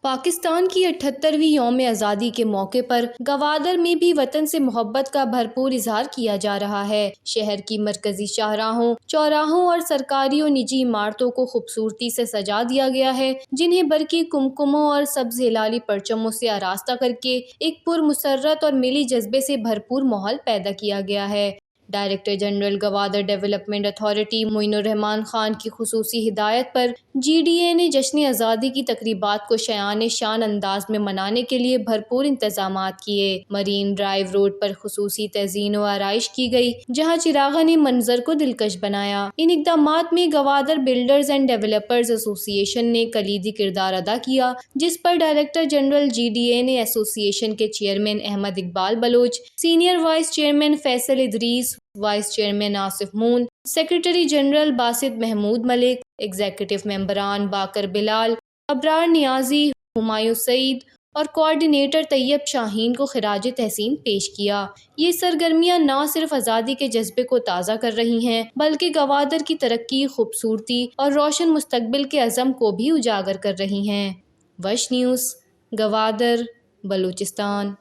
پاکستان کی 78ویں یوم آزادی کے موقع پر گوادر میں بھی وطن سے محبت کا بھرپور اظہار کیا جا رہا ہے۔ شہر کی مرکزی شاہراہوں، چوراہوں اور سرکاری و نجی عمارتوں کو خوبصورتی سے سجا دیا گیا ہے، جنہیں برقی کمکموں اور سبز ہلالی پرچموں سے آراستہ کرکے ایک پرمسرت اور ملی جذبے سے بھرپور ماحول پیدا کیا گیا ہے۔ Director general Gwadar development authority Moin ur Rahman Khan کی خصوصی ہدایت پر جی ڈی اے نے جشن آزادی کی تقریبات کو شایان شان انداز میں منانے کے لیے بھرپور انتظامات کیے۔ مرین ڈرائیو روڈ پر خصوصی تزئین و آرائش کی گئی، جہاں چراغاں نے منظر کو دلکش بنایا۔ ان اقدامات میں گوادر بلڈرز اینڈ ڈیولپرز ایسوسی ایشن نے کلیدی کردار ادا کیا، جس پر director general G D A نے ایسوسی ایشن کے chairman Ahmed Iqbal Baloch, senior vice chairman Faisal Idrees, vice chairman Asif Moon, secretary general Basit Mehmood Malik, executive ممبران باقر بلال، ابرار نیازی، ہمایوں سعید اور کوآرڈینیٹر طیب شاہین کو خراج تحسین پیش کیا۔ یہ سرگرمیاں نہ صرف آزادی کے جذبے کو تازہ کر رہی ہیں، بلکہ گوادر کی ترقی، خوبصورتی اور روشن مستقبل کے عزم کو بھی اجاگر کر رہی ہیں۔ وش نیوز، گوادر، بلوچستان۔